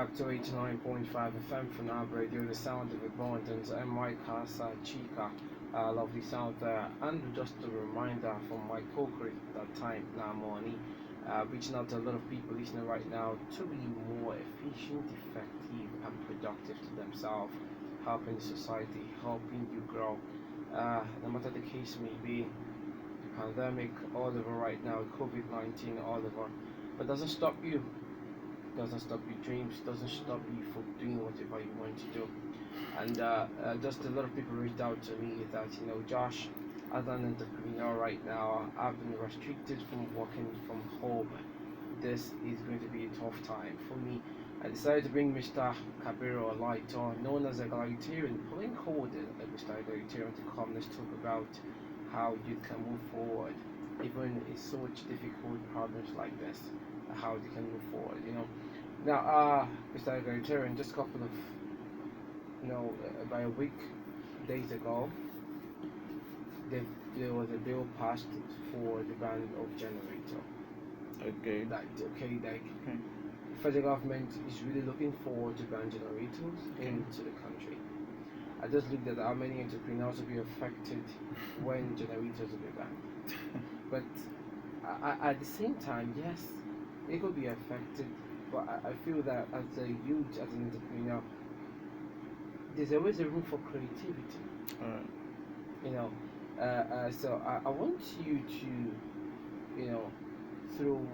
back to 89.5 FM for now radio, the sound of abundance. I'm my Casa Chica, lovely sound there. And just a reminder from my co-creator that time, now money, reaching out to a lot of people listening right now to be more efficient, effective, and productive to themselves, helping the society, helping you grow. No matter the case may be, the pandemic all over right now, COVID 19 all over, but doesn't stop you, doesn't stop your dreams, doesn't stop you from doing whatever you want to do. And just a lot of people reached out to me that, Josh, as an entrepreneur right now, I've been restricted from working from home. This is going to be a tough time for me. I decided to bring Mr. Cabero Lighter, known as egalitarian, pulling coded Mr. Egalitarian to come. Let's talk about how you can move forward, even in such difficult problems like this, how you can move forward. Now, Mr. Egalitarian, just a couple of, about a week, days ago, there, there was a bill passed for the ban of generator. Okay. Like Okay. federal government is really looking forward to ban generators into the country. I just looked at how many entrepreneurs will be affected when generators will be banned. But at the same time, yes, it could be affected. But I feel that as a youth, as an entrepreneur, there's always a room for creativity. Alright. You know, so I want you to, throw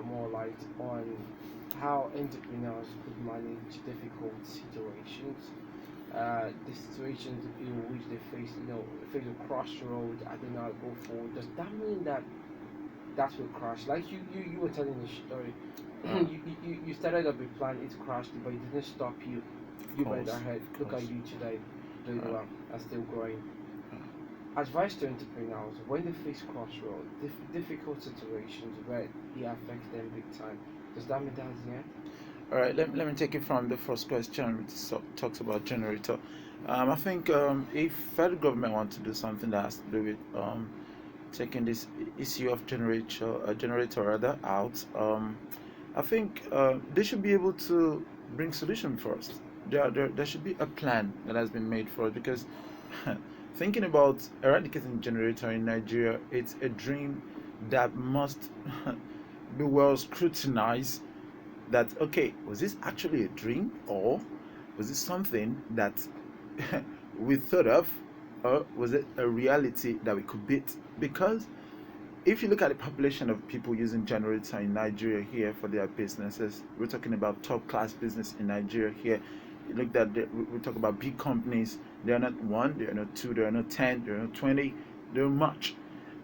more light on how entrepreneurs could manage difficult situations, the situations in which they face, face a crossroad. I don't know how to go forward. Does that mean that will crash? Like you were telling the story. You started up a plan, it crashed, but it didn't stop you. You went Course. ahead. Of Look at course. you today, doing Uh, well and still growing. uh, Advice to entrepreneurs when they face crossroads, difficult situations where it affects them big time. Does that mean that's the end? Alright, let me take it from the first question, which talks about generator. I think if federal government want to do something that has to do with taking this issue of generator rather out, I think they should be able to bring solution first. There should be a plan that has been made for it because thinking about eradicating generator in Nigeria, it's a dream that must be well scrutinized. That okay, was this actually a dream or was it something that we thought of, or was it a reality that we could beat? Because if you look at the population of people using generator in Nigeria here for their businesses, we're talking about top class business in Nigeria here. You look at we talk about big companies. They are not one, they are not two, they are not 10, they are not 20, they're much.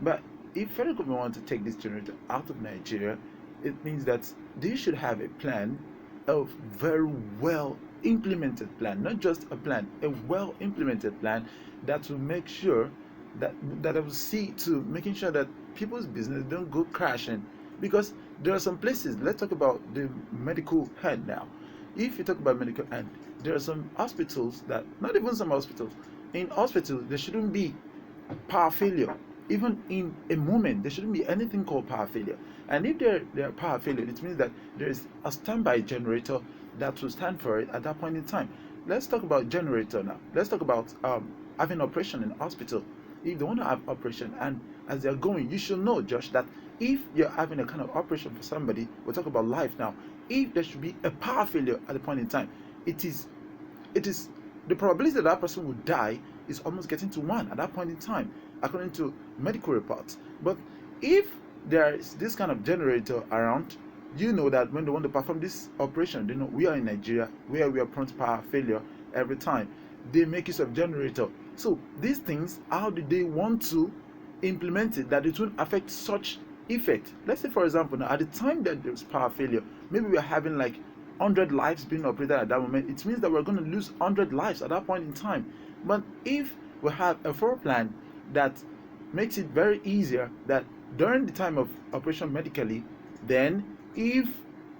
But if federal government want to take this generator out of Nigeria, it means that they should have a plan, a very well implemented plan, not just a plan, a well implemented plan that will make sure that I will see to making sure that people's business don't go crashing. Because there are some places. Let's talk about the medical head now. If you talk about medical head, there are some hospitals that not even some hospitals. In hospitals, there shouldn't be power failure. Even in a moment, there shouldn't be anything called power failure. And if there are power failure, it means that there is a standby generator that will stand for it at that point in time. Let's talk about generator now. Let's talk about having operation in hospital. If they want to have operation and as they're going, you should know, Josh, that if you're having a kind of operation for somebody, we'll talk about life now. If there should be a power failure at the point in time, it is the probability that that person will die is almost getting to one at that point in time, according to medical reports. But if there is this kind of generator around, you know that when they want to perform this operation, they know we are in Nigeria where we are prone to power failure every time. They make use of generator. So these things, how do they want to implement it that it won't affect such effect? Let's say, for example, now at the time that there's power failure, maybe we are having like 100 lives being operated at that moment. It means that we're going to lose 100 lives at that point in time. But if we have a forward plan that makes it very easier that during the time of operation medically, then if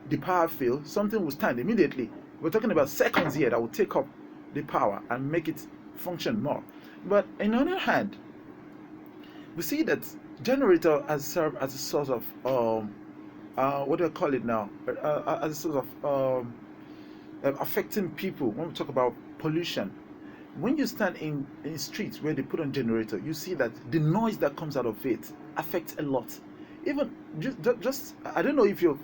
the power fails, something will stand immediately. We're talking about seconds here that will take up the power and make it function more. But on the other hand, we see that generator has served as a source of what do I call it now? As a source of affecting people. When we talk about pollution, when you stand in streets where they put on generator, you see that the noise that comes out of it affects a lot. Even just I don't know if you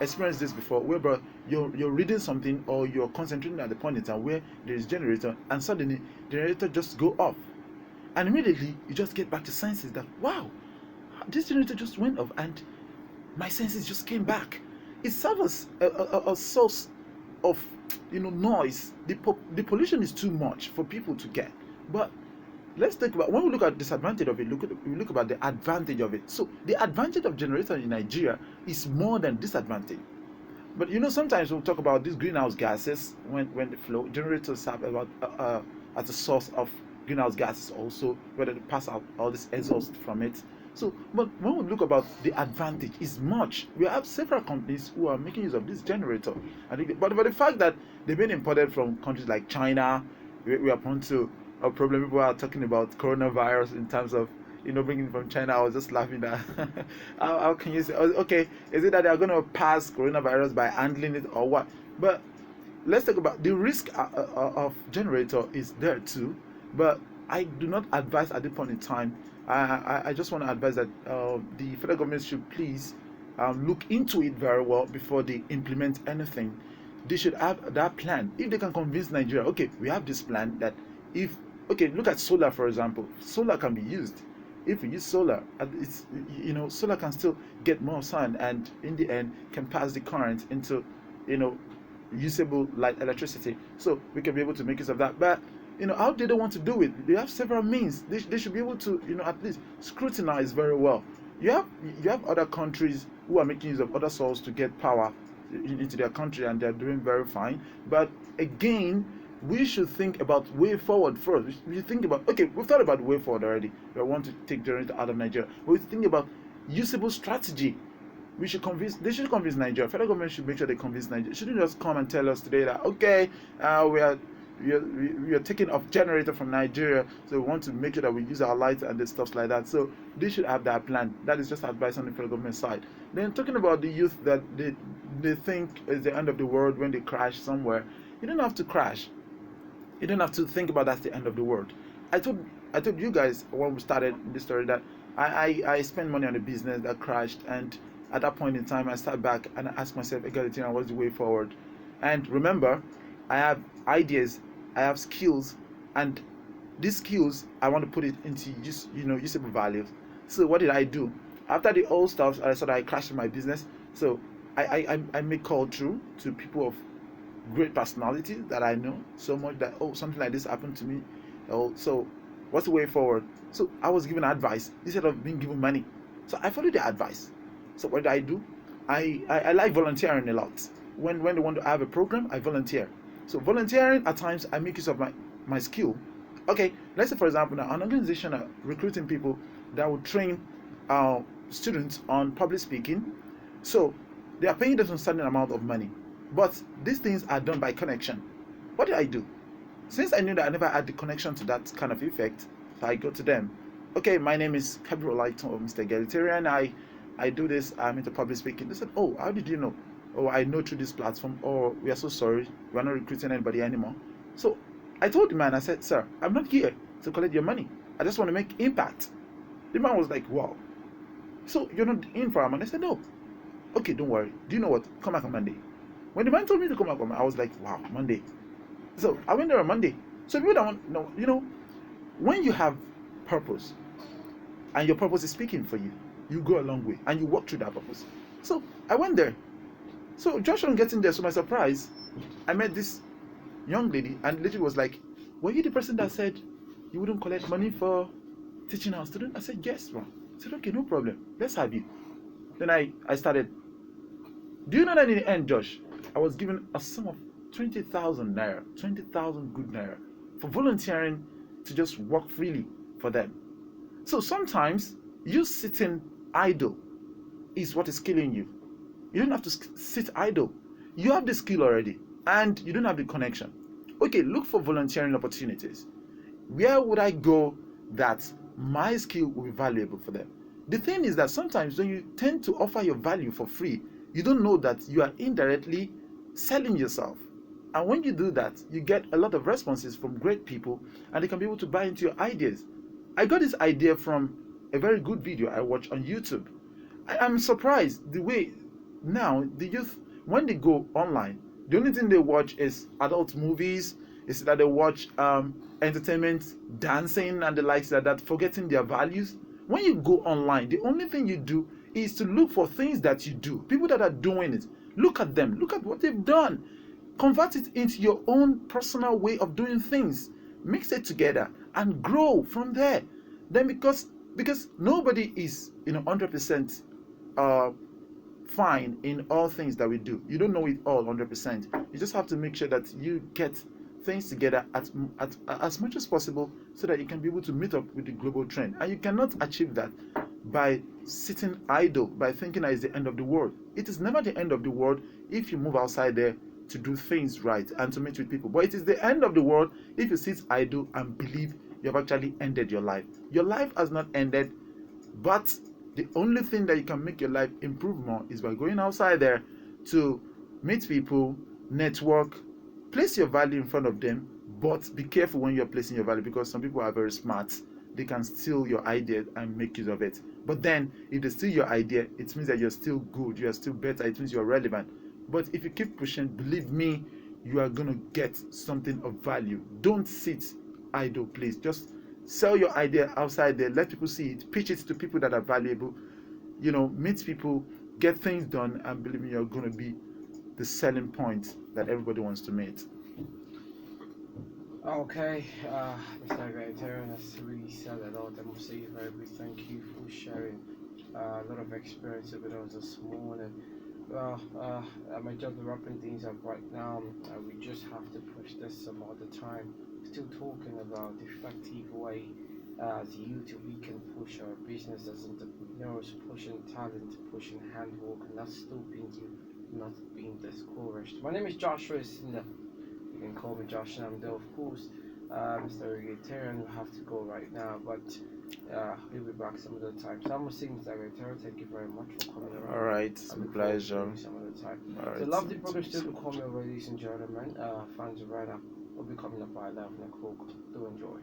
experienced this before, where you're reading something or you're concentrating at the point in time where there is generator and suddenly the generator just go off, and immediately you just get back to senses that wow, this generator just went off and my senses just came back. It serves as a source of noise. The pollution is too much for people to get. But let's think about, when we look at disadvantage of it, we look about the advantage of it. So the advantage of generator in Nigeria is more than disadvantage. But sometimes we'll talk about these greenhouse gases when they flow. Generators have about as a source of greenhouse gases also, whether they pass out all this exhaust from it. So, but when we look about the advantage, is much. We have several companies who are making use of this generator. But the fact that they've been imported from countries like China, we are prone to a problem. People are talking about coronavirus in terms of bringing it from China. I was just laughing at how can you say, oh, okay, is it that they are going to pass coronavirus by handling it or what? But let's talk about the risk of generator is there too, but I do not advise at this point in time. I just want to advise that the federal government should please look into it very well before they implement anything. They should have that plan. If they can convince Nigeria, okay, we have this plan that if, okay, look at solar for example. Solar can be used. If we use solar, it's solar can still get more sun and in the end can pass the current into usable light electricity. So we can be able to make use of that. But how do they want to do it? They have several means. They should be able to at least scrutinize very well. You have other countries who are making use of other sources to get power into their country, and they're doing very fine. But again, we should think about way forward first. We should think about, okay, we've thought about way forward already. We want to take generator out of Nigeria. But we think about usable strategy. They should convince Nigeria. Federal government should make sure they convince Nigeria. Shouldn't just come and tell us today that, okay, we are taking off generator from Nigeria, so we want to make sure that we use our lights and stuff like that. So they should have that plan. That is just advice on the federal government side. Then talking about the youth that they think is the end of the world when they crash somewhere. You don't have to crash. You don't have to think about that's the end of the world. I told you guys when we started this story that I spent money on a business that crashed, and at that point in time I sat back and I asked myself, egalitarian, what's the way forward? And remember, I have ideas, I have skills, and these skills I want to put it into usable values. So what did I do? After the old stuff, I said I crashed my business. So I make call through to people of great personalities that I know so much that, oh, something like this happened to me. Oh, so what's the way forward? So I was given advice instead of being given money. So I followed the advice. So what did I do? I like volunteering a lot. When they want to have a program, I volunteer. So volunteering, at times I make use of my skill. Okay, let's say for example now an organization are recruiting people that will train students on public speaking. So they are paying them a certain amount of money. But these things are done by connection. What did I do? Since I knew that I never had the connection to that kind of effect, so I go to them. Okay, my name is Kabir Olaito, Mr. Egalitarian. I do this, I'm into public speaking. They said, oh, how did you know? Oh, I know through this platform. Oh, we are so sorry. We're not recruiting anybody anymore. So I told the man, I said, sir, I'm not here to collect your money. I just want to make impact. The man was like, wow. So you're not in for a man? I said, no. Okay, don't worry. Do you know what? Come back on Monday. When the man told me to come back on Monday, I was like, wow, Monday. So I went there on Monday. So people don't know, when you have purpose and your purpose is speaking for you, you go a long way and you walk through that purpose. So I went there. So just on getting there, to my surprise, I met this young lady, and literally was like, were you the person that said you wouldn't collect money for teaching our students? I said, yes, ma'am. I said, okay, no problem. Let's have you. Then I started. Do you know that in the end, Josh, I was given a sum of 20,000 naira, 20,000 good naira for volunteering to just work freely for them. So sometimes you sitting idle is what is killing you. You don't have to sit idle. You have the skill already and you don't have the connection. Okay, look for volunteering opportunities. Where would I go that my skill will be valuable for them? The thing is that sometimes when you tend to offer your value for free, you don't know that you are indirectly selling yourself. And when you do that, you get a lot of responses from great people, and they can be able to buy into your ideas. I got this idea from a very good video I watched on YouTube. I'm surprised the way now the youth, when they go online, the only thing they watch is adult movies, is that they watch entertainment, dancing, and the likes like that, forgetting their values. When you go online, the only thing you do is to look for things that you do, people that are doing it. Look at them, look at what they've done, convert it into your own personal way of doing things, mix it together and grow from there. Then because nobody is 100% uh fine in all things that we do. You don't know it all 100%. You just have to make sure that you get things together at as much as possible, so that you can be able to meet up with the global trend. And you cannot achieve that by sitting idle, by thinking that it's the end of the world. It is never the end of the world if you move outside there to do things right and to meet with people. But it is the end of the world if you sit idle and believe you have actually ended your life. Your life has not ended, but the only thing that you can make your life improve more is by going outside there to meet people, network, place your value in front of them, but be careful when you're placing your value, because some people are very smart. They can steal your idea and make use of it. But then, if they steal your idea, it means that you're still good, you are still better, it means you're relevant. But if you keep pushing, believe me, you are going to get something of value. Don't sit idle, please. Just sell your idea outside there, let people see it, pitch it to people that are valuable, meet people, get things done, and believe me, you're going to be the selling point that everybody wants to meet. Okay, Mr. Gaetarian has really said a lot. I must say a very big thank you for sharing a lot of experience with us this morning. Well, my job is wrapping things up right now. We just have to push this some other time. Still talking about the effective way as youth we can push our business as entrepreneurs, pushing talent, pushing handwork, and not stopping you, not being discouraged. My name is Joshua Sinda. You can call me Josh, and I'm there, of course. Mr. Gaetarian will have to go right now, but we'll be back some other time. So I'm gonna say, Mr. Gaetarian, thank you very much for coming around. All right, it's a pleasure. Some other time. All right, So love the program still to come over, ladies and gentlemen. Fans right now will be coming up by 11 o'clock. Do enjoy.